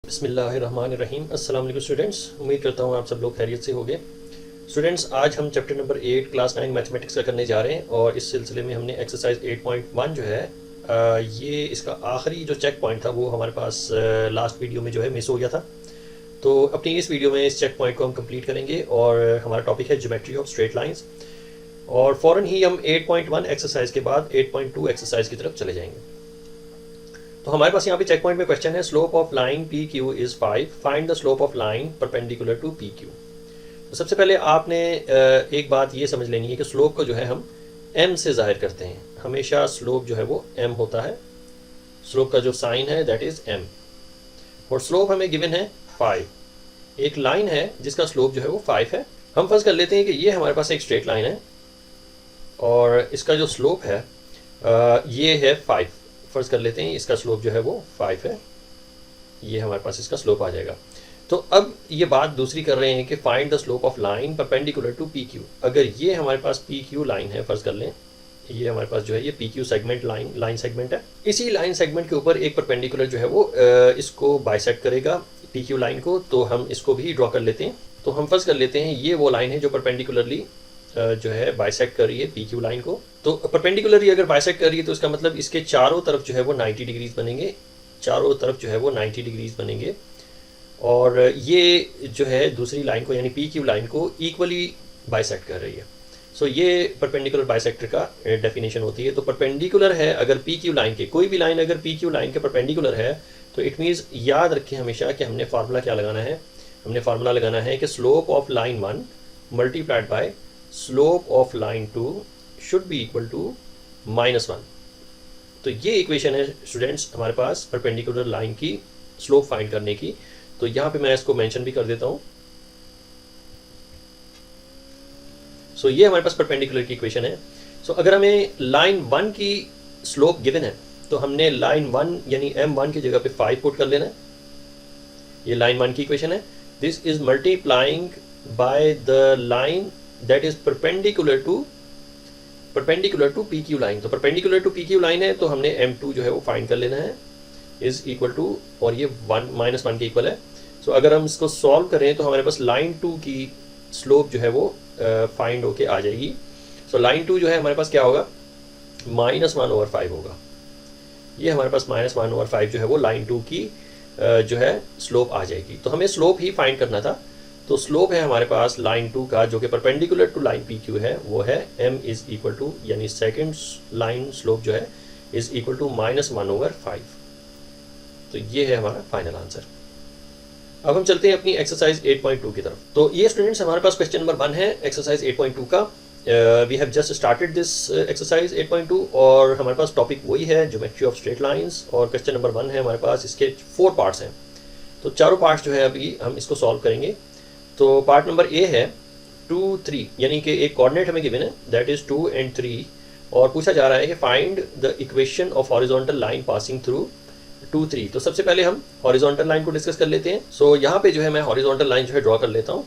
बिस्मिल्लाहिर्रहमानिर्रहीम। अस्सलाम वालेकुम स्टूडेंट्स, उम्मीद करता हूँ आप सब लोग खैरियत से होंगे। स्टूडेंट्स, आज हम चैप्टर नंबर 8 क्लास 9 मैथमेटिक्स का करने जा रहे हैं और इस सिलसिले में हमने एक्सरसाइज 8.1 जो है ये इसका आखिरी जो चेक पॉइंट था वो हमारे पास लास्ट वीडियो में जो है मिस हो गया था। तो अपनी इस वीडियो में इस चेक पॉइंट को हम कंप्लीट करेंगे और हमारा टॉपिक है ज्योमेट्री ऑफ स्ट्रेट लाइंस। और फ़ौरन ही हम 8.1 एक्सरसाइज के बाद 8.2 एक्सरसाइज की तरफ चले जाएंगे। तो हमारे पास यहाँ पे चेक पॉइंट में क्वेश्चन है, slope of line P Q is 5, find the slope of line perpendicular to P Q. तो सबसे पहले आपने एक बात ये समझ लेनी है कि स्लोप को जो है हम m से जाहिर करते हैं। हमेशा स्लोप जो है वो m होता है। स्लोप का जो साइन है दैट इज़ m और स्लोप हमें गिवन है 5। एक लाइन है जिसका स्लोप जो है वो 5 है। हम फर्ज कर लेते हैं कि ये हमारे पास एक स्ट्रेट लाइन है और इसका जो स्लोप है ये है 5। फर्ज कर लेते हैं इसका स्लोप जो है वो 5 है। ये हमारे पास इसका स्लोप आ जाएगा। तो अब ये बात दूसरी कर रहे हैं कि find the slope of line perpendicular to P Q. अगर ये हमारे पास पी क्यू लाइन है, फर्ज कर लें ये हमारे पास जो है ये P Q segment line segment है। इसी लाइन सेगमेंट के ऊपर एक परपेंडिकुलर जो है वो इसको बाइसेक्ट करेगा पी क्यू लाइन को। तो हम इसको भी ड्रॉ कर लेते हैं। तो हम फर्ज कर लेते हैं ये वो लाइन है जो परपेंडिकुलरली जो है बाइसेक्ट कर रही है पी क्यू लाइन को। तो परपेंडिकुलरली अगर बाइसेक्ट कर रही है तो इसका मतलब इसके चारों तरफ जो है वो 90 डिग्रीज बनेंगे। चारों तरफ जो है वो 90 डिग्रीज बनेंगे और ये जो है दूसरी लाइन को यानी पी क्यू लाइन को इक्वली बाइसेक्ट कर रही है। सो ये परपेंडिकुलर बाइसेक्टर का डेफिनेशन होती है। तो परपेंडिकुलर है अगर पी क्यू लाइन के, कोई भी लाइन अगर पी क्यू लाइन के परपेंडिकुलर है तो इट मीन्स याद रखें हमेशा कि हमने फार्मूला क्या लगाना है। हमने फार्मूला लगाना है कि slope of line 1 multiplied by slope of line 2 should be equal to -1। तो ये इक्वेशन है स्टूडेंट्स हमारे पास परपेंडिकुलर लाइन की स्लोप फाइंड करने की। तो यहाँ पे मैं इसको मेंशन भी कर देता हूँ। सो ये हमारे पास परपेंडिकुलर की इक्वेशन है। सो अगर हमें लाइन 1 की स्लोप गिवन है तो हमने लाइन 1 यानी m1 की जगह पे 5 पुट कर लेना है। ये लाइन 1 की इक्वेशन है। This is multiplying by the line that is perpendicular to P Q line. तो perpendicular to P Q line है तो हमने m2 जो है वो फाइंड कर लेना है इज इक्वल टू, और ये -1 के इक्वल है। सो अगर हम इसको सॉल्व करें तो हमारे पास लाइन 2 की स्लोप जो है वो फाइंड होके आ जाएगी। सो लाइन 2 जो है हमारे पास क्या होगा, -1/5 होगा। ये हमारे पास -1/5 जो है वो लाइन 2 की जो है स्लोप आ जाएगी। तो हमें स्लोप ही फाइंड करना था। तो स्लोप है हमारे पास लाइन 2 का जो कि perpendicular to line P Q है वो है m इज इक्वल टू यानी सेकेंड लाइन स्लोप जो है इज इक्वल टू -1/5। तो ये है हमारा फाइनल आंसर। अब हम चलते हैं अपनी एक्सरसाइज 8.2 की तरफ। तो ये स्टूडेंट्स हमारे पास क्वेश्चन नंबर 1 है एक्सरसाइज 8.2 का। We have just started this exercise 8.2 और हमारे पास टॉपिक वही है ज्योमेट्री ऑफ स्ट्रेट लाइंस और क्वेश्चन नंबर 1 है हमारे पास। इसके 4 पार्ट्स हैं। तो चारों पार्ट्स जो है अभी हम इसको सॉल्व करेंगे। तो पार्ट नंबर ए है 2, 3 यानी कि एक कोऑर्डिनेट हमें गिवन है दैट इज 2 and 3 और पूछा जा रहा है कि find the equation of horizontal line passing through 2, 3। तो सबसे पहले हम हॉरिजॉन्टल लाइन को डिस्कस कर लेते हैं। सो यहाँ पे जो है मैं हॉरिजॉन्टल लाइन जो है ड्रॉ कर लेता हूँ।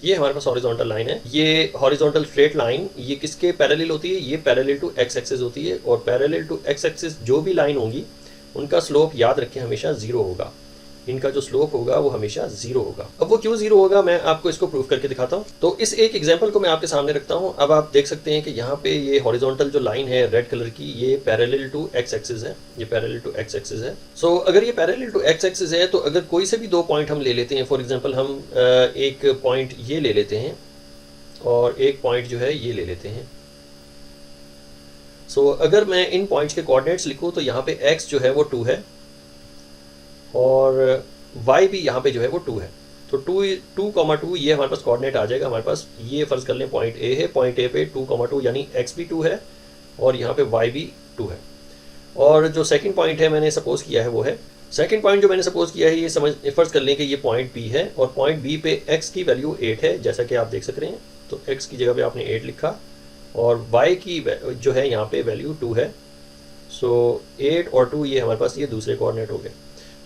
ये हमारे पास हॉरिजॉन्टल लाइन है। ये हॉरिजॉन्टल स्ट्रेट लाइन ये किसके पैरेलल होती है, ये पैरेलल टू एक्स एक्सिस होती है और पैरेलल टू एक्स एक्सिस जो भी लाइन होंगी उनका स्लोप याद रखें हमेशा 0 होगा। इनका जो स्लोप होगा वो हमेशा 0 होगा। अब वो क्यों 0 होगा मैं आपको इसको प्रूव करके दिखाता हूँ। तो इस एक एग्जांपल को मैं आपके सामने रखता हूँ। अब आप देख सकते हैं कि यहाँ पे ये हॉरिजॉन्टल जो लाइन है रेड कलर की ये पैरेलल टू एक्स एक्सिस है। ये पैरेलल टू एक्स एक्सिस है। सो अगर ये पैरेलल टू एक्स एक्सिस है तो अगर कोई से भी 2 पॉइंट हम ले लेते हैं, फॉर एग्जाम्पल हम एक पॉइंट ये ले लेते हैं और एक पॉइंट जो है ये ले लेते हैं। सो अगर मैं इन पॉइंट्स के कोऑर्डिनेट्स लिखूँ तो यहाँ पे x जो है वो 2 है और y भी यहाँ पे जो है वो 2 है। तो 2, ये हमारे पास कोऑर्डिनेट आ जाएगा। हमारे पास ये फर्ज कर लें पॉइंट a है। पॉइंट a पे 2, यानी x भी 2 है और यहाँ पे y भी 2 है। और जो सेकंड पॉइंट है मैंने सपोज किया है वो है, सेकंड पॉइंट जो मैंने सपोज किया है ये फर्ज कर लें कि ये पॉइंट b है और पॉइंट b पे x की वैल्यू 8 है जैसा कि आप देख सक रहे हैं। तो x की जगह पे आपने 8 लिखा और y की जो है यहाँ पे वैल्यू 2 है। सो 8 और 2 ये हमारे पास ये दूसरे कोऑर्डिनेट हो गए।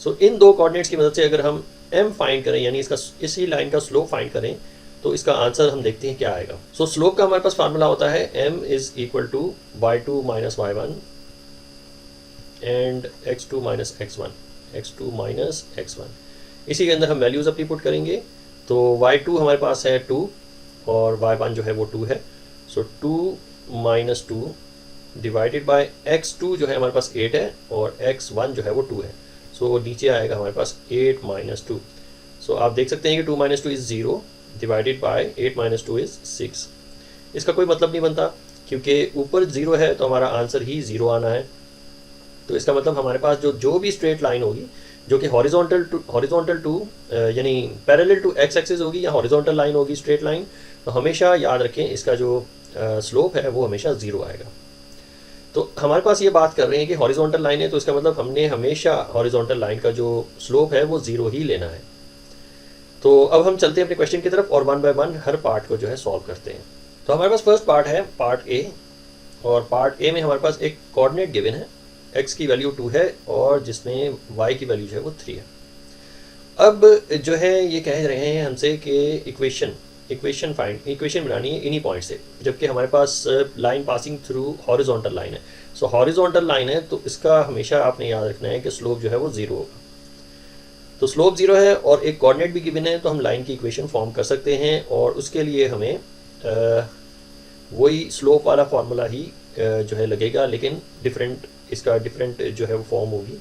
सो इन 2 कोऑर्डिनेट्स की मदद से अगर हम m फाइंड करें यानी इसका इसी लाइन का स्लोप फाइंड करें तो इसका आंसर हम देखते हैं क्या आएगा। सो स्लोप का हमारे पास फार्मूला होता है m is equal to y2 - y1 and x2 - x1 x2 minus x1। इसी के अंदर हम वैल्यूज़ अपनी पुट करेंगे। तो y2 हमारे पास है 2 और y1 जो है वो 2 है। सो 2 माइनस 2 डिवाइडेड बाय x2 जो है हमारे पास 8 है और x1 जो है वो 2 है। सो नीचे आएगा हमारे पास 8 माइनस 2। सो आप देख सकते हैं कि 2 minus 2 is 0 divided by 8 minus 2 is 6। इसका कोई मतलब नहीं बनता क्योंकि ऊपर 0 है तो हमारा आंसर ही 0 आना है। तो इसका मतलब हमारे पास जो भी स्ट्रेट लाइन होगी जो कि हॉरिजॉन्टल टू यानी पैरेलल टू एक्स एक्सिस होगी या हॉरिजॉन्टल लाइन होगी स्ट्रेट लाइन, तो हमेशा याद रखें इसका जो स्लोप है वो हमेशा 0 आएगा। तो हमारे पास ये बात कर रहे हैं कि हॉरिजॉन्टल लाइन है, तो इसका मतलब हमने हमेशा हॉरिजॉन्टल लाइन का जो स्लोप है वो 0 ही लेना है। तो अब हम चलते हैं अपने क्वेश्चन की तरफ और 1 बाय 1 हर पार्ट को जो है सॉल्व करते हैं। तो हमारे पास फर्स्ट पार्ट है पार्ट ए, और पार्ट ए में हमारे पास एक कोऑर्डिनेट गिवन है, x की वैल्यू 2 है और जिसमें y की वैल्यू जो है वो 3 है। अब जो है ये कह रहे हैं हमसे कि इक्वेशन बनानी है इन्हीं पॉइंट से, जबकि हमारे पास line passing through horizontal line है। सो हॉरिजॉन्टल लाइन है तो इसका हमेशा आपने याद रखना है कि स्लोप जो है वो 0 होगा। तो स्लोप 0 है और एक कोऑर्डिनेट भी गिवन है, तो हम लाइन की इक्वेशन फॉर्म कर सकते हैं और उसके लिए हमें वही स्लोप वाला फार्मूला ही जो है लगेगा, लेकिन इसका डिफरेंट जो है वो फॉर्म होगी,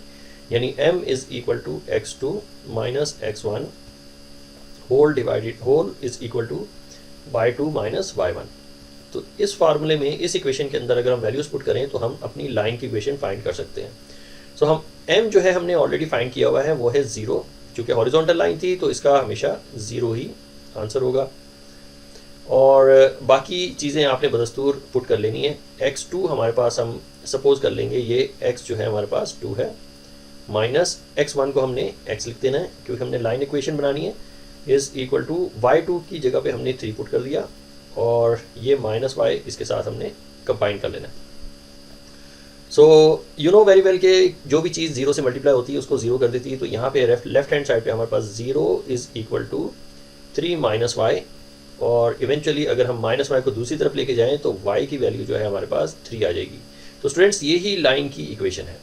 यानी m is equal to x2 minus x1 whole is equal to y2 minus y1। तो इस फार्मूले में इस इक्वेशन के अंदर अगर हम वैल्यूज पुट करें तो हम अपनी लाइन की इक्वेशन फाइंड कर सकते हैं। सो हम m जो है हमने ऑलरेडी फाइंड किया हुआ है वो है 0, चूँकि हॉरिजॉन्टल लाइन थी तो इसका हमेशा 0 ही आंसर होगा। और बाकी चीज़ें आपने बदस्तूर पुट कर लेनी है। x2 हमारे पास हम सपोज़ कर लेंगे ये x जो है हमारे पास 2 है, माइनस x1 को हमने x लिख देना है क्योंकि हमने लाइन इक्वेशन बनानी है, इज़ इक्वल टू y2 की जगह पे हमने 3 पुट कर दिया और ये माइनस y इसके साथ हमने कंबाइन कर लेना है। So you know very well कि जो भी चीज़ 0 से मल्टीप्लाई होती है उसको 0 कर देती है। तो यहाँ पे लेफ्ट हैंड साइड पे हमारे पास 0 is equal to 3 minus y, और इवेंचुअली अगर हम माइनस y को दूसरी तरफ लेके जाएं तो y की वैल्यू जो है हमारे पास 3 आ जाएगी। तो स्टूडेंट्स ये ही लाइन की इक्वेशन है।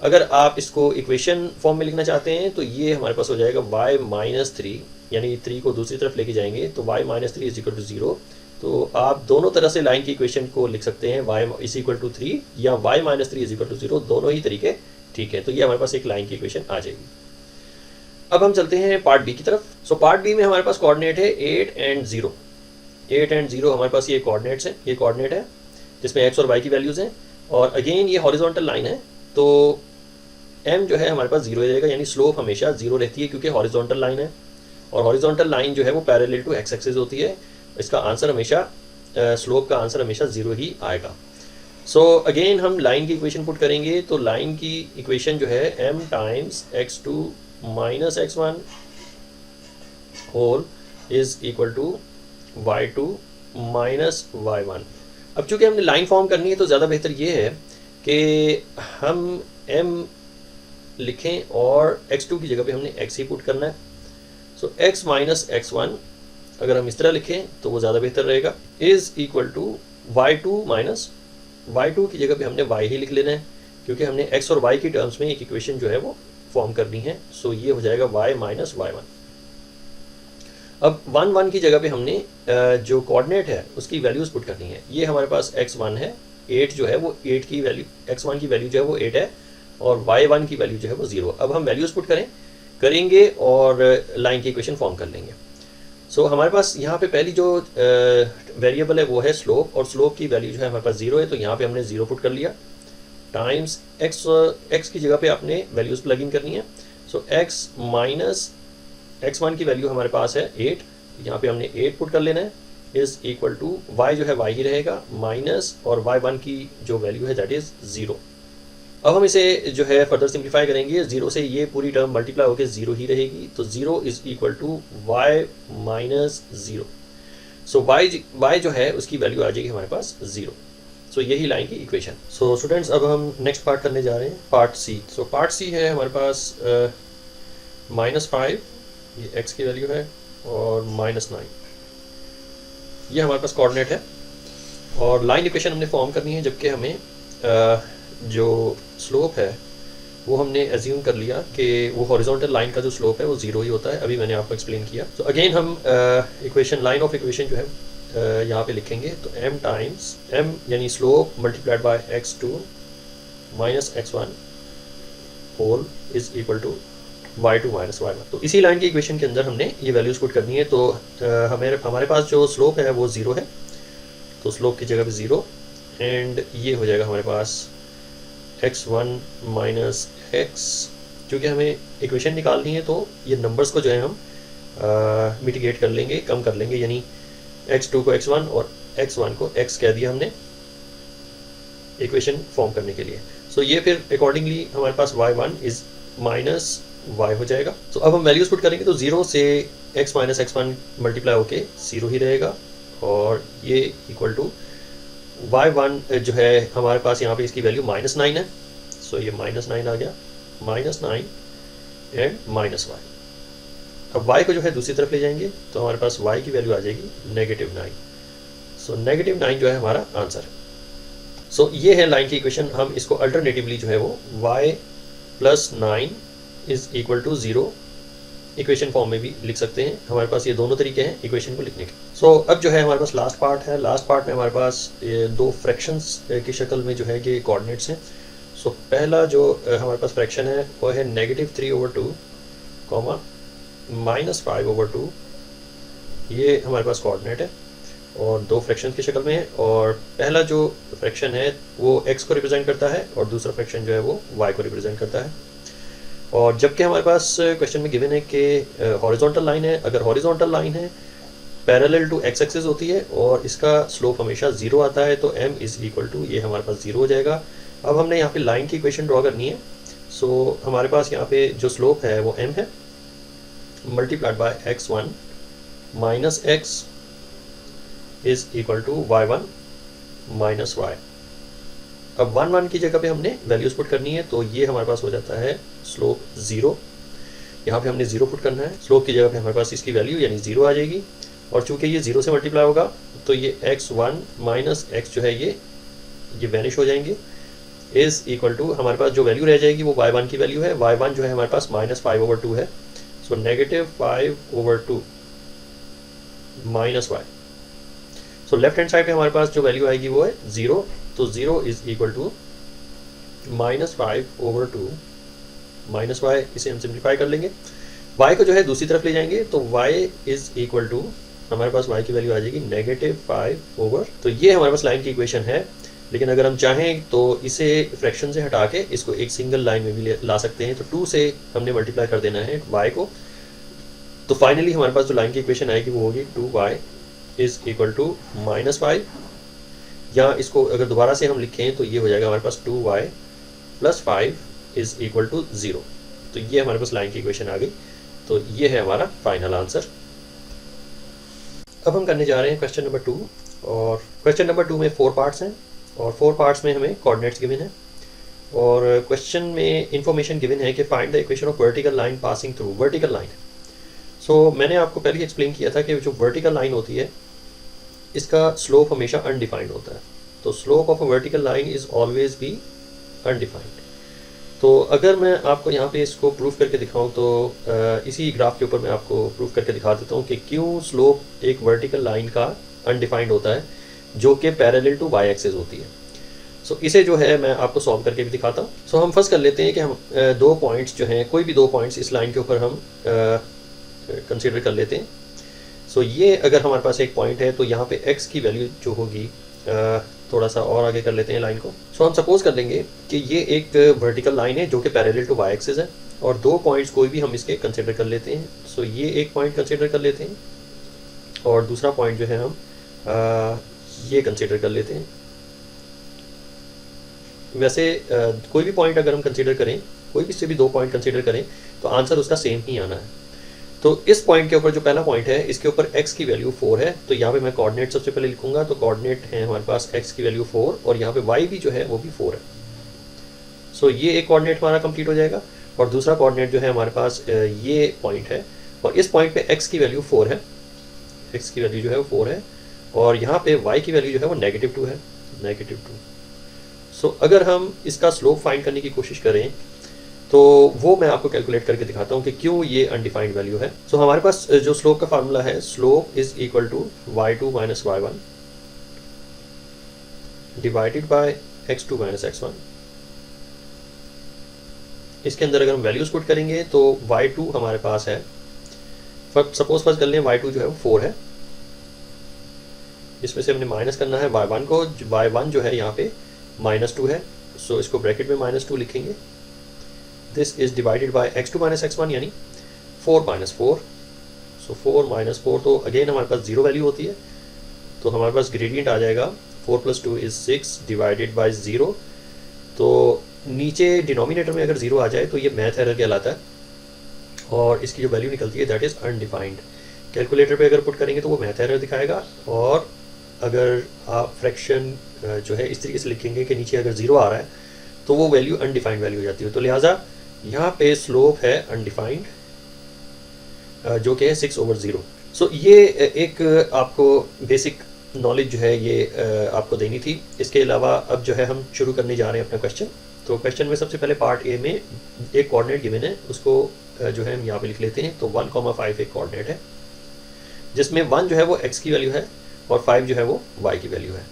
अगर आप इसको इक्वेशन फॉर्म में लिखना चाहते हैं तो ये हमारे पास हो जाएगा y माइनस 3, यानी 3 को दूसरी तरफ लेके जाएंगे तो y minus 3 is equal to 0। तो आप दोनों तरह से लाइन की इक्वेशन को लिख सकते हैं, y इज इक्वल टू 3 या y minus 3 is equal to 0, दोनों ही तरीके ठीक है। तो ये हमारे पास एक लाइन की इक्वेशन आ जाएगी। अब हम चलते हैं पार्ट बी की तरफ। सो पार्ट बी में हमारे पास कोऑर्डिनेट है 8 एंड 0। 8 एंड 0 हमारे पास ये कोऑर्डिनेट है जिसमें x और y की वैल्यूज़ हैं, और अगेन ये हॉरिजॉन्टल लाइन है तो m जो है हमारे पास 0 रहेगा, यानी स्लोप हमेशा 0 रहती है क्योंकि हॉरिजॉन्टल लाइन है और हॉरिजॉन्टल लाइन जो है वो पैरेलल टू x एक्सिस होती है। इसका आंसर हमेशा स्लोप का आंसर हमेशा 0 ही आएगा। सो अगेन हम लाइन की इक्वेशन पुट करेंगे तो लाइन की इक्वेशन जो है m times x2 minus x1 whole is equal to y2 minus y1। अब चूंकि हमने लाइन फॉर्म करनी है तो ज़्यादा बेहतर ये है कि हम m लिखें और x2 की जगह पे हमने x ही पुट करना है। सो x माइनस x1 अगर हम इस तरह लिखें तो वो ज़्यादा बेहतर रहेगा, is equal to y2 minus y2 की जगह पे हमने y ही लिख लेना है क्योंकि हमने x और y की टर्म्स में एक इक्वेशन जो है वो फॉर्म करनी है। सो ये हो जाएगा y माइनस y1। अब 1 1 की जगह पे हमने जो कोऑर्डिनेट है उसकी वैल्यूज़ पुट करनी है। ये हमारे पास x1 है, 8 जो है वो 8 की वैल्यू, x1 की वैल्यू जो है वो 8 है और y1 की वैल्यू जो है वो 0। अब हम वैल्यूज़ पुट करेंगे और लाइन की इक्वेशन फॉर्म कर लेंगे। सो हमारे पास यहाँ पे पहली जो वेरिएबल है वो है स्लोप, और स्लोप की वैल्यू जो है हमारे पास 0 है तो यहाँ पे हमने 0 पुट कर लिया, टाइम्स x की जगह पे आपने वैल्यूज़ प्लग इन करनी है। सो x माइनस x1 की वैल्यू हमारे पास है 8, यहाँ पे हमने 8 पुट कर लेना है, इज़ इक्वल टू y जो है y ही रहेगा माइनस और y1 की जो वैल्यू है दैट इज़ 0। अब हम इसे जो है फर्दर सिंप्लीफाई करेंगे, 0 से ये पूरी टर्म मल्टीप्लाई होकर 0 ही रहेगी, तो 0 is equal to y minus 0। So y जो है उसकी वैल्यू आ जाएगी हमारे पास 0। सो यही लाइन की इक्वेशन। सो स्टूडेंट्स अब हम नेक्स्ट पार्ट करने जा रहे हैं, पार्ट सी। सो पार्ट सी है हमारे पास -5, ये x की वैल्यू है, और -9 ये हमारे पास कोऑर्डिनेट है, और लाइन इक्वेशन हमने फॉर्म करनी है जबकि हमें जो स्लोप है वो हमने एज्यूम कर लिया कि वो हॉरिजॉन्टल लाइन का जो स्लोप है वो 0 ही होता है। अभी मैंने आपको एक्सप्लेन किया। तो अगेन हम इक्वेशन, लाइन ऑफ इक्वेशन जो है यहाँ पे लिखेंगे। तो m टाइम्स m यानी slope multiplied by x2 minus x1 whole is equal to y2 minus y1। तो इसी लाइन की इक्वेशन के अंदर हमने ये वैल्यूज पुट करनी है। तो हमारे पास जो स्लोप है वो 0 है, तो स्लोप की जगह पे 0, एंड ये हो जाएगा हमारे पास x1 माइनस x। क्योंकि हमें इक्वेशन निकालनी है तो ये नंबर्स को जो है हम मिटिगेट कर लेंगे, कम कर लेंगे, यानी x2 को x1 और x1 को x कह दिया हमने इक्वेशन फॉर्म करने के लिए। सो ये फिर अकॉर्डिंगली हमारे पास y1 इज माइनस y हो जाएगा। तो अब हम वैल्यूज पुट करेंगे तो 0 से x माइनस x1 मल्टीप्लाई होके 0 ही रहेगा, और ये इक्वल टू y1 जो है हमारे पास यहाँ पे इसकी वैल्यू -9 है। सो ये -9 आ गया, -9 एंड -y। अब y को जो है दूसरी तरफ ले जाएंगे तो हमारे पास y की वैल्यू आ जाएगी -9। सो -9 जो है हमारा आंसर है। सो ये है लाइन की इक्वेशन। हम इसको अल्टरनेटिवली जो है वो y plus 9 is equal to 0 equation form में भी लिख सकते हैं। हमारे पास ये दोनों तरीके हैं इक्वेशन को लिखने के। सो अब जो है हमारे पास लास्ट पार्ट है। लास्ट पार्ट में हमारे पास ये दो फ्रैक्शंस की शक्ल में जो है ये कोऑर्डिनेट्स हैं। सो पहला जो हमारे पास फ्रैक्शन है वो है -3/2 कॉमा -5/2। ये हमारे पास कोऑर्डिनेट है और दो फ्रैक्शन की शक्ल में है, और पहला जो फ्रैक्शन है वो x को रिप्रेजेंट करता है और दूसरा फ्रैक्शन जो है वो y को रिप्रेजेंट करता है। और जबकि हमारे पास क्वेश्चन में गिवन है कि हॉरिजॉन्टल लाइन है, अगर हॉरिजॉन्टल लाइन है पैरेलल टू x एक्सिस होती है और इसका स्लोप हमेशा 0 आता है, तो m इज इक्वल टू ये हमारे पास 0 हो जाएगा। अब हमने यहाँ पे लाइन की इक्वेशन ड्रॉ करनी है। सो हमारे पास यहाँ पे जो स्लोप है वो m है multiplied by x1 minus x is equal to y1 minus y। अब 1 की जगह पे हमने वैल्यूज पुट करनी है, तो ये हमारे पास हो जाता है स्लोप 0। यहाँ पे हमने 0 पुट करना है, स्लोप की जगह पे हमारे पास इसकी वैल्यू यानी 0 आ जाएगी, और चूंकि ये 0 से मल्टीप्लाई होगा तो ये x1 माइनस x जो है ये वैनिश हो जाएंगे, इज इक्वल टू हमारे पास जो वैल्यू रह जाएगी वो y1 की वैल्यू है। y1 जो है हमारे पास -5/2 है, सो -5/2 minus y। So left hand side पे हमारे पास जो वैल्यू आएगी वो है 0, तो 0 is equal to -5/2 minus y। इसे हम सिंप्लीफाई कर लेंगे, y को जो है दूसरी तरफ ले जाएंगे तो y इज इक्वल टू हमारे पास y की वैल्यू आ जाएगी -5/। तो ये हमारे पास लाइन की इक्वेशन है। लेकिन अगर हम चाहें तो इसे फ्रैक्शन से हटा के इसको एक सिंगल लाइन में भी ला सकते हैं। तो 2 से हमने मल्टीप्लाई कर देना है y को, तो फाइनली हमारे पास जो लाइन की इक्वेशन आएगी वो होगी 2y इज इक्वल टू -5, या इसको अगर दोबारा से हम लिखें तो ये हो जाएगा हमारे पास 2y plus 5 is equal to 0। तो ये हमारे पास लाइन की इक्वेशन आ गई। तो ये है हमारा फाइनल आंसर। अब हम करने जा रहे हैं क्वेश्चन नंबर 2, और क्वेश्चन नंबर 2 में 4 पार्ट्स हैं, और 4 पार्ट्स में हमें कोऑर्डिनेट्स गिवन है, और क्वेश्चन में इंफॉर्मेशन गिवन है कि find the equation of vertical line passing through vertical line. So मैंने आपको पहले ही एक्सप्लेन किया था कि जो वर्टिकल लाइन होती है इसका स्लोप हमेशा अनडिफाइंड होता है। तो slope of a vertical line is always be undefined. तो अगर मैं आपको यहाँ पे इसको प्रूफ करके दिखाऊं तो इसी ग्राफ के ऊपर मैं आपको प्रूफ करके दिखा देता हूँ कि क्यों स्लोप एक वर्टिकल लाइन का अनडिफाइंड होता है जो कि पैरेलल टू वाई एक्सिस होती है। सो इसे जो है मैं आपको सॉल्व करके भी दिखाता हूँ। सो हम फर्स्ट कर लेते हैं कि हम दो पॉइंट्स जो हैं, कोई भी दो पॉइंट्स इस लाइन के ऊपर हम कंसिडर कर लेते हैं। सो ये अगर हमारे पास एक पॉइंट है तो यहाँ पे x की वैल्यू जो होगी, थोड़ा सा और आगे कर लेते हैं लाइन को। सो हम सपोज कर लेंगे कि ये एक वर्टिकल लाइन है जो कि पैरेलल टू वाई एक्सिस है, और दो पॉइंट्स कोई भी हम इसके कंसिडर कर लेते हैं। सो ये एक पॉइंट कंसिडर कर लेते हैं, और दूसरा पॉइंट जो है हम ये कंसिडर कर लेते हैं। वैसे कोई भी पॉइंट अगर हम कंसिडर करें, कोई भी से भी दो पॉइंट कंसिडर करें तो आंसर उसका सेम ही आना है। तो इस पॉइंट के ऊपर जो पहला पॉइंट है इसके ऊपर x की वैल्यू 4 है, तो यहाँ पे मैं कोऑर्डिनेट सबसे पहले लिखूंगा। तो कोऑर्डिनेट है हमारे पास x की वैल्यू 4, और यहाँ पे y भी जो है वो भी 4 है। सो ये एक कोऑर्डिनेट हमारा कंप्लीट हो जाएगा, और दूसरा कोऑर्डिनेट जो है हमारे पास ये पॉइंट है, और इस पॉइंट पे x की वैल्यू 4 है, x की वैल्यू जो है वो 4 है, और यहाँ पे y की वैल्यू जो है वो -2 है, -2। सो अगर हम इसका स्लोप फाइंड करने की कोशिश करें तो वो मैं आपको कैलकुलेट करके दिखाता हूँ कि क्यों ये अनडिफाइंड वैल्यू है। सो हमारे पास जो स्लोप का फार्मूला है, slope is equal to y2 minus y1 divided by x2 minus x1। इसके अंदर अगर हम वैल्यूज पुट करेंगे तो y2 हमारे पास है, सपोज फर्स्ट कर लें y2 जो है वो 4 है, इसमें से हमने माइनस करना है y1 को, y1 जो है यहाँ पे -2 है, सो इसको ब्रैकेट में -2 लिखेंगे। This is divided by x2 minus x1 यानी 4 माइनस 4, सो 4 माइनस 4 तो अगेन हमारे पास 0 वैल्यू होती है, तो हमारे पास ग्रेडियंट आ जाएगा 4 + 2 इज 6 डिवाइडेड बाय 0। तो नीचे डिनोमिनेटर में अगर 0 आ जाए तो ये मैथ एरर कहलाता है और इसकी जो वैल्यू निकलती है दैट इज़ अनडिफाइंड। कैलकुलेटर पे अगर पुट करेंगे तो वो मैथ एरर दिखाएगा, और अगर आप फ्रैक्शन जो है इस तरीके से लिखेंगे कि नीचे अगर 0 आ रहा है तो वो वैल्यू अनडिफाइंड वैल्यू हो जाती है। तो लिहाजा यहाँ पे स्लोप है अनडिफाइंड जो कि है 6/0। सो ये एक आपको बेसिक नॉलेज जो है ये आपको देनी थी। इसके अलावा अब जो है हम शुरू करने जा रहे हैं अपना क्वेश्चन। तो क्वेश्चन में सबसे पहले पार्ट ए में एक कोऑर्डिनेट गिवन है, उसको जो है हम यहाँ पे लिख लेते हैं। तो 1,5 एक कोऑर्डिनेट है जिसमें 1 जो है वो x की वैल्यू है और 5 जो है वो y की वैल्यू है,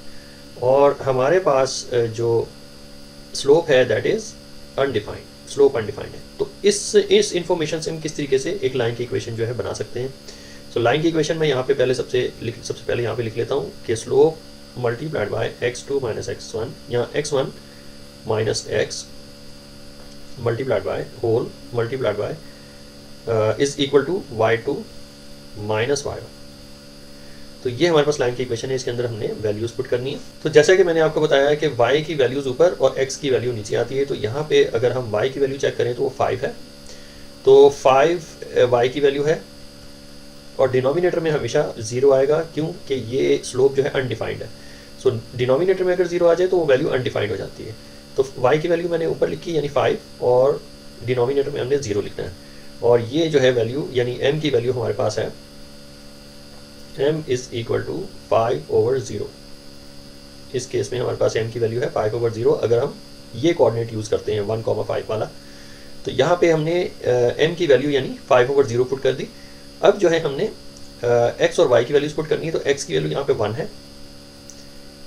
और हमारे पास जो स्लोप है that is undefined, slope undefined है। तो इस इंफॉर्मेशन से हम किस तरीके से एक लाइन की इक्वेशन जो है बना सकते हैं। सो लाइन की इक्वेशन मैं यहाँ पे पहले सबसे पहले यहाँ पे लिख लेता हूँ कि slope multiplied by x2 minus x1, यहाँ x1 minus x multiplied by whole multiplied by is equal to y2 minus y1। तो ये हमारे पास लाइन की इक्वेशन है, इसके अंदर हमने वैल्यूज पुट करनी है। तो जैसा कि मैंने आपको बताया है कि y की वैल्यूज ऊपर और x की वैल्यू नीचे आती है, तो यहाँ पे अगर हम y की वैल्यू चेक करें तो वो 5 है, तो 5 y की वैल्यू है, और डिनोमिनेटर में हमेशा 0 आएगा क्योंकि ये स्लोप जो है अनडिफाइंड है। सो डिनोमिनेटर में अगर 0 आ जाए तो वो वैल्यू अनडिफाइंड हो जाती है। तो y की वैल्यू मैंने ऊपर लिखी यानी 5, और डिनोमिनेटर में हमने 0 लिखना है, और ये जो है वैल्यू यानी m की वैल्यू हमारे पास है m इज इक्वल टू 5/0। इस केस में हमारे पास m की वैल्यू है 5/0 अगर हम ये कोऑर्डिनेट यूज़ करते हैं 1,5 वाला। तो यहाँ पे हमने m की वैल्यू यानी 5/0 पुट कर दी। अब जो है हमने x और y की वैल्यूज पुट करनी है। तो x की वैल्यू यहाँ पे 1 है,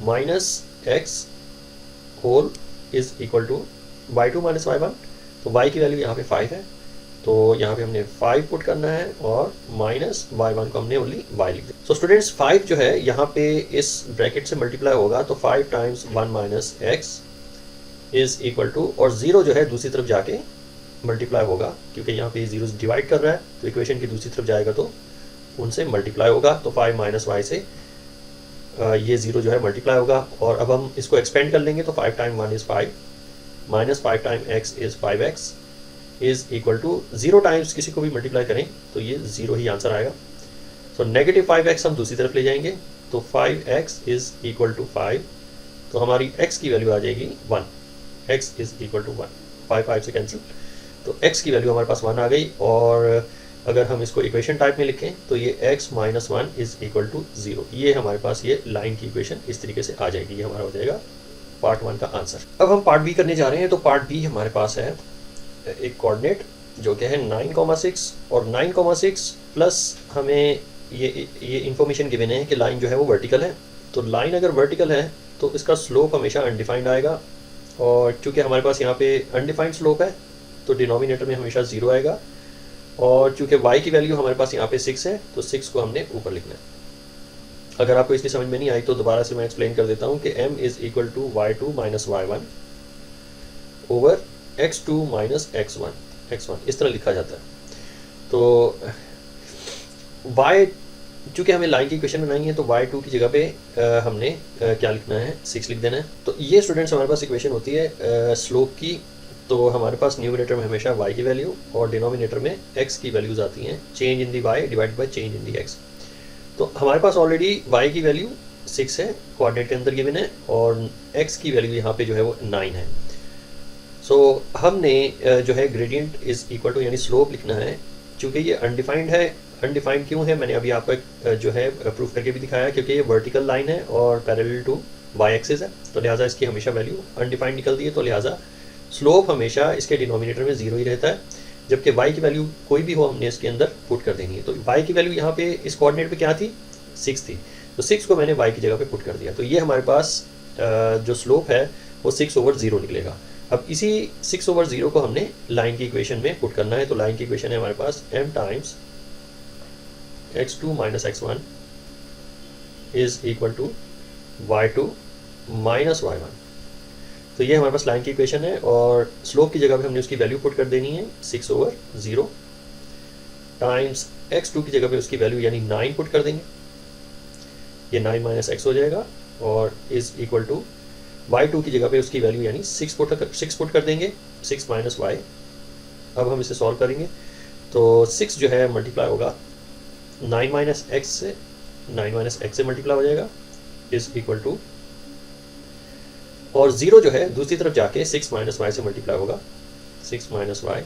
minus x whole is equal to y2 minus y1। तो y की वैल्यू यहाँ पे 5 है, तो यहाँ पे हमने 5 पुट करना है, और माइनस y1 को हमने ओनली y लिख दिया। सो स्टूडेंट्स 5 जो है यहाँ पे इस ब्रैकेट से मल्टीप्लाई होगा, तो 5 times 1 minus x is equal to, और 0 जो है दूसरी तरफ जाके मल्टीप्लाई होगा क्योंकि यहाँ पे 0 डिवाइड कर रहा है, तो इक्वेशन की दूसरी तरफ जाएगा तो उनसे मल्टीप्लाई होगा। तो 5 माइनस y से ये 0 जो है मल्टीप्लाई होगा, और अब हम इसको एक्सपेंड कर लेंगे। तो 5 time 1 is 5 minus 5 time x is 5x is equal to 0 times किसी को भी मल्टीप्लाई करें तो ये 0 ही आंसर आएगा। सो नेगेटिव 5x हम दूसरी तरफ ले जाएंगे, तो 5x इज़ इक्वल टू 5, तो हमारी x की वैल्यू आ जाएगी 1, x इज़ इक्वल टू 1, 5 से कैंसिल, तो x की वैल्यू हमारे पास 1 आ गई। और अगर हम इसको इक्वेशन टाइप में लिखें तो ये x minus 1 is equal to 0, ये हमारे पास ये लाइन की इक्वेशन इस तरीके से आ जाएगी। ये हमारा हो जाएगा पार्ट 1 का आंसर। अब हम पार्ट बी करने जा रहे हैं। तो पार्ट बी हमारे पास है एक कोऑर्डिनेट जो कि है 9,6, और 9,6 प्लस हमें ये इंफॉर्मेशन गिवन है कि लाइन जो है वो वर्टिकल है। तो लाइन अगर वर्टिकल है तो इसका स्लोप हमेशा अनडिफाइंड आएगा, और चूँकि हमारे पास यहाँ पे अनडिफाइंड स्लोप है तो डिनोमिनेटर में हमेशा 0 आएगा, और चूँकि y की वैल्यू हमारे पास यहाँ पे 6 है तो 6 को हमने ऊपर लिखना है। अगर आपको इसकी समझ में नहीं आई तो दोबारा से मैं एक्सप्लेन कर देता हूँ कि m is equal to y2 minus y1 over x2 minus x1 इस तरह लिखा जाता है। तो y चूँकि हमें लाइन की इक्वेशन बनानी है तो y2 की जगह पे हमने क्या लिखना है, 6 लिख देना है। तो ये स्टूडेंट्स हमारे पास इक्वेशन होती है स्लोप की। तो हमारे पास न्यूमरेटर में हमेशा y की वैल्यू और डिनोमिनेटर में x की वैल्यूज आती हैं, change in the y divide by change in the x। तो हमारे पास ऑलरेडी y की वैल्यू 6 है, कोऑर्डिनेट के अंदर गिवन है, और x की वैल्यू यहाँ पे जो है वो 9 है। सो हमने जो है ग्रेडियंट इज इक्वल टू यानी स्लोप लिखना है। चूँकि ये अनडिफाइंड है, अनडिफाइंड क्यों है मैंने अभी आपको जो है प्रूफ करके भी दिखाया, क्योंकि ये वर्टिकल लाइन है और पैरेलल टू y एक्सिस है, तो लिहाजा इसकी हमेशा वैल्यू अनडिफाइंड निकलती है। तो लिहाजा स्लोप हमेशा इसके डिनोमिनेटर में 0 ही रहता है, जबकि y की वैल्यू कोई भी हो हमने इसके अंदर पुट कर देनी है। तो y की वैल्यू यहाँ पे इस कोऑर्डिनेट पे क्या थी, 6 थी, तो 6 को मैंने y की जगह पे पुट कर दिया। तो ये हमारे पास जो स्लोप है वो 6/0 निकलेगा। अब इसी 6/0 को हमने लाइन की इक्वेशन में पुट करना है। तो लाइन की इक्वेशन है हमारे पास m times x2 minus x1 is equal to y2 minus y1। तो ये हमारे पास लाइन की इक्वेशन है और स्लोप की जगह पे हमने उसकी वैल्यू पुट कर देनी है 6/0 टाइम्स x2 की जगह पे उसकी वैल्यू यानी 9 पुट कर देंगे, ये 9 माइनस x हो जाएगा, और इज इक्वल टू y2 की जगह पे उसकी वैल्यू यानी 6 पुट कर देंगे, 6 माइनस y। अब हम इसे सॉल्व करेंगे तो 6 जो है मल्टीप्लाई होगा 9 माइनस x से, 9 माइनस x से मल्टीप्लाई हो जाएगा, इज इक्वल टू, और 0 जो है दूसरी तरफ जाके 6 माइनस y से मल्टीप्लाई होगा, 6 माइनस y।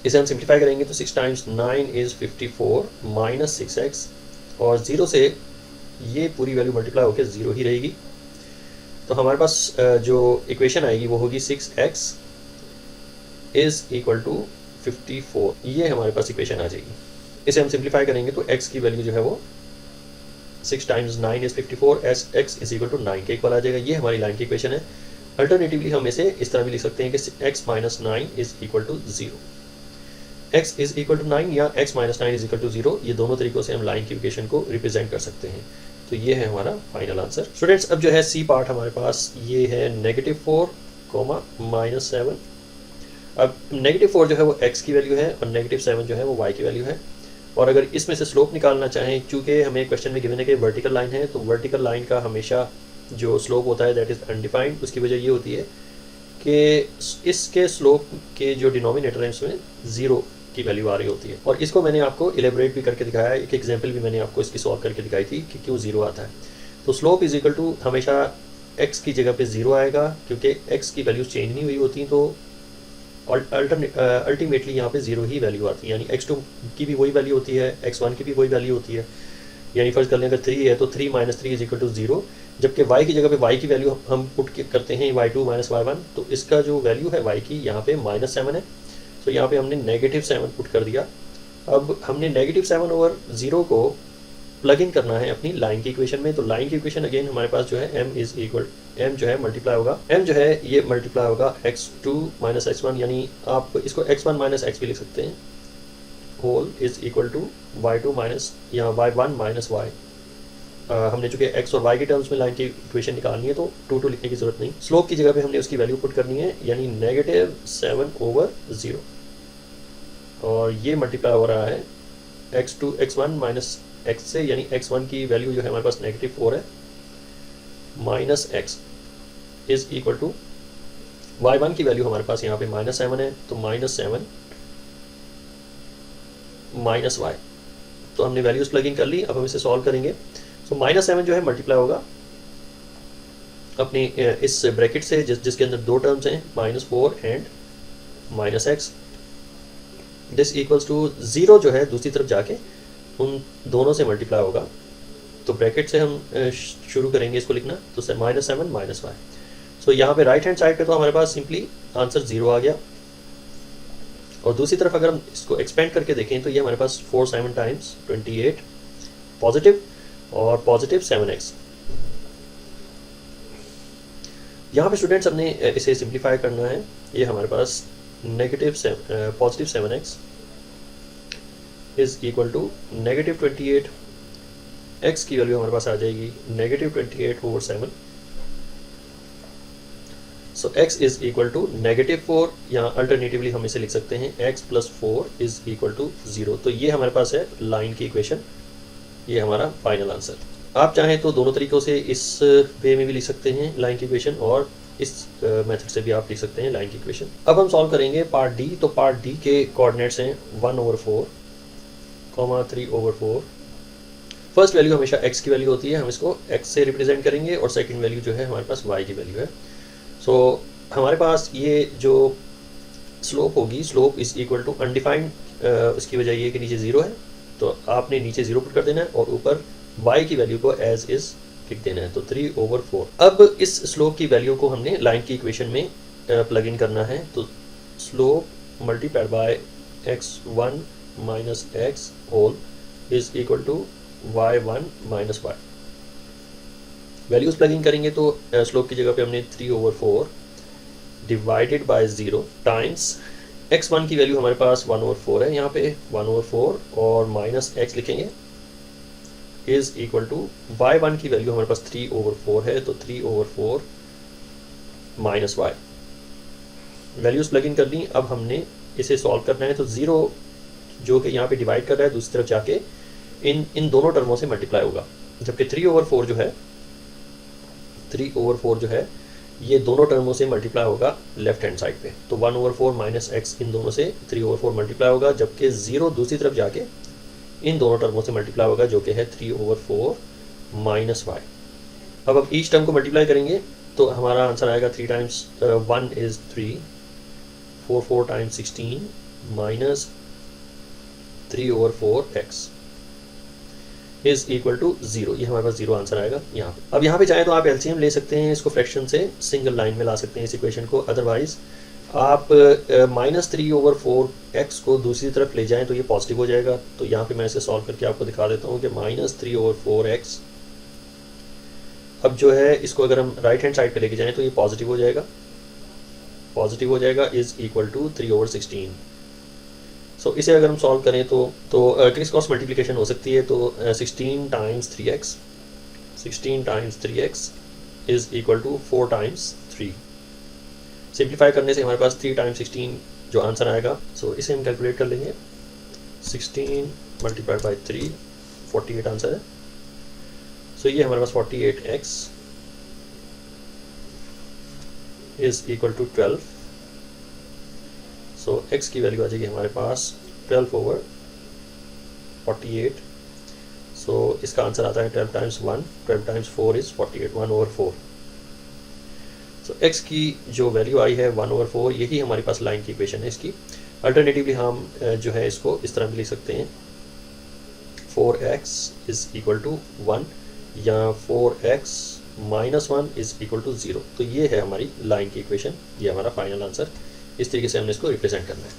इसे हम सिंप्लीफाई करेंगे तो 6 टाइम्स 9 इज 54 माइनस 6x, और 0 से ये पूरी वैल्यू मल्टीप्लाई होकर 0 ही रहेगी। तो हमारे पास जो इक्वेशन आएगी वो होगी 6x इज इक्वल टू 54, ये हमारे पास इक्वेशन आ जाएगी। इसे हम सिंप्लीफाई करेंगे तो x की वैल्यू जो है वो 6 times 9 is 54, x is equal to 9 के इक्वल आ जाएगा। ये हमारी लाइन की इक्वेशन है। अल्टरनेटिवली हम इसे इस तरह भी लिख सकते हैं कि x minus 9 is equal to 0, x is equal to 9 या x minus 9 is equal to 0, ये दोनों तरीक़ों से हम लाइन की इक्वेशन को रिप्रेजेंट कर सकते हैं। तो ये है हमारा फाइनल आंसर। स्टूडेंट्स अब जो है सी पार्ट हमारे पास ये है -4, -7। अब -4 जो है वो x की वैल्यू है और -7 जो है वो y की वैल्यू है। और अगर इसमें से स्लोप निकालना चाहें, चूँकि हमें क्वेश्चन में गिवन है कि वर्टिकल लाइन है, तो वर्टिकल लाइन का हमेशा जो स्लोप होता है दैट इज़ अनडिफाइंड। उसकी वजह ये होती है कि इसके स्लोप के जो डिनोमिनेटर है उसमें 0 की वैल्यू आ रही होती है। और इसको मैंने आपको इलेबोरेट भी करके दिखाया है, एक एग्जांपल भी मैंने आपको इसकी सॉल्व करके दिखाई थी कि क्यों 0 आता है। तो स्लोप इज इक्वल टू हमेशा x की जगह पे 0 आएगा, क्योंकि x की वैल्यूज चेंज नहीं हुई होती, तो अल्टीमेटली यहाँ पे 0 ही वैल्यू आती है। यानी x2 की भी वही वैल्यू होती है, x1 की भी वही वैल्यू होती है। यानी फर्ज कर लें अगर 3 है तो 3 माइनस 3 इज इक्वल टू 0, जबकि y की जगह पे y की वैल्यू हम पुट करते हैं y2 माइनस y1, तो इसका जो वैल्यू है y की यहाँ पे -7 है। तो यहाँ पे हमने -7 पुट कर दिया। अब हमने -7/0 को प्लग इन करना है अपनी लाइन की इक्वेशन में। तो लाइन की इक्वेशन अगेन हमारे पास जो है m जो है मल्टीप्लाई होगा, m जो है ये मल्टीप्लाई होगा x2 माइनस x1, यानी आप इसको x1 माइनस x भी लिख सकते हैं, whole is equal to y2 minus यहाँ y1 माइनस y। हमने चूँकि x और y के टर्म्स में लाइन की इक्वेशन निकालनी है तो 2 लिखने की ज़रूरत नहीं। स्लोप की जगह पे हमने उसकी वैल्यू पुट करनी है, यानी -7/0, और ये मल्टीप्लाई हो रहा है x1 माइनस x से, यानी x1 की वैल्यू जो है हमारे पास -4 है, minus x is equal to y1 की वैल्यू हमारे पास यहाँ पे -7 है, तो -7 माइनस y। तो हमने वैल्यूज प्लग इन कर ली। अब हम इसे सॉल्व करेंगे। तो -7 जो है मल्टीप्लाई होगा अपनी इस ब्रैकेट से जिसके अंदर 2 टर्म्स हैं, -4 and -x। This equals to 0 जो है दूसरी तरफ जाके उन दोनों से मल्टीप्लाई होगा। तो ब्रैकेट से हम शुरू करेंगे इसको लिखना, तो -7 माइनस y। सो यहाँ पे राइट हैंड साइड पे तो हमारे पास सिंपली आंसर 0 आ गया, और दूसरी तरफ अगर हम इसको एक्सपेंड करके देखें तो ये हमारे पास 4 7 टाइम्स 28 पॉजिटिव और पॉजिटिव 7x। यहाँ पे स्टूडेंट्स हमने इसे सिंप्लीफाई करना है। ये हमारे पास positive 7x is equal to -28, x की वैल्यू हमारे पास आ जाएगी -28/7। So x is equal to -4, यहाँ अल्टरनेटिवली हम इसे लिख सकते हैं x plus 4 is equal to 0। तो ये हमारे पास है लाइन की इक्वेशन, ये हमारा फाइनल आंसर। आप चाहें तो दोनों तरीक़ों से इस वे में भी लिख सकते हैं लाइन की इक्वेशन, और इस मेथड से भी आप लिख सकते हैं लाइन की इक्वेशन। अब हम सॉल्व करेंगे पार्ट डी। तो पार्ट डी के कोऑर्डिनेट्स हैं 1/4, 3/4। फर्स्ट वैल्यू हमेशा x की वैल्यू होती है, हम इसको x से रिप्रेजेंट करेंगे, और सेकंड वैल्यू जो है हमारे पास y की वैल्यू है। सो हमारे पास ये जो स्लोप होगी, slope is equal to undefined, उसकी वजह ये कि नीचे 0 है, तो आपने नीचे 0 पुट कर देना है और ऊपर y की वैल्यू को एज इज लिख देना है, तो 3/4। अब इस स्लोप की वैल्यू को हमने लाइन की इक्वेशन में प्लग इन करना है, तो slope multiplied by x1 minus x whole is equal to y1 minus y। Values plug in करेंगे तो स्लोप की जगह पे हमने 3/4 डिवाइडेड बाय 0 टाइम्स x1 की वैल्यू हमारे पास 1/4 है, यहाँ पे 1/4 और माइनस x लिखेंगे इज इक्वल टू y1 की वैल्यू हमारे पास 3/4 है, तो 3/4 माइनस y। वैल्यूज प्लग इन कर ली। अब हमने इसे सॉल्व करना है, तो 0 जो कि यहाँ पे डिवाइड कर रहा है दूसरी तरफ जाके इन दोनों टर्मों से मल्टीप्लाई होगा, जबकि 3/4 जो है 3/4 जो है ये दोनों टर्मों से मल्टीप्लाई होगा लेफ्ट हैंड साइड पे, तो 1/4 माइनस एक्स इन दोनों से 3/4 मल्टीप्लाई होगा, जबकि 0 दूसरी तरफ जाके इन दोनों टर्मों से मल्टीप्लाई होगा जो कि है 3/4 माइनस वाई। अब ईच टर्म को मल्टीप्लाई करेंगे तो हमारा आंसर आएगा 3 times 1 is 3, 4 times 16 minus 3/4 x is equal to 0। ये हमारे पास 0 आंसर आएगा यहाँ पे। अब यहाँ पे चाहे तो आप एलसीएम ले सकते हैं, इसको फ्रैक्शन से सिंगल लाइन में ला सकते हैं इस इक्वेशन को, अदरवाइज आप माइनस 3/4 एक्स को दूसरी तरफ ले जाएं तो ये पॉजिटिव हो जाएगा। तो यहाँ पे मैं इसे सॉल्व करके आपको दिखा देता हूँ कि माइनस 3/4 एक्स अब जो है इसको अगर हम राइट हैंड साइड पे लेके जाएं तो ये पॉजिटिव हो जाएगा इज इक्वल टू 3/16। सो इसे अगर हम सॉल्व करें तो क्रिस क्रॉस मल्टीप्लिकेशन हो सकती है, तो 16 times 3x is equal to 4 times 3। Simplify करने से हमारे पास 3 टाइम्स 16 जो आंसर आएगा, सो इसे हम कैलकुलेट कर लेंगे। 16 मल्टीप्लाइड बाई 3 48 आंसर है। सो ये हमारे पास 48x is equal to 12। So x की वैल्यू आ जाएगी हमारे पास 12/48। सो इसका आंसर आता है 12 times 1, 12 times 4 is 48, 1/4। So x की जो वैल्यू आई है 1/4, यही हमारे पास लाइन की इक्वेशन है इसकी। अल्टरनेटिवली हम जो है इसको इस तरह भी लिख सकते हैं, 4x इज़ इक्वल टू 1 या 4x minus 1 is equal to 0। तो ये है हमारी लाइन की इक्वेशन, ये हमारा फाइनल आंसर। इस तरीके से हमने इसको रिप्रेजेंट करना है।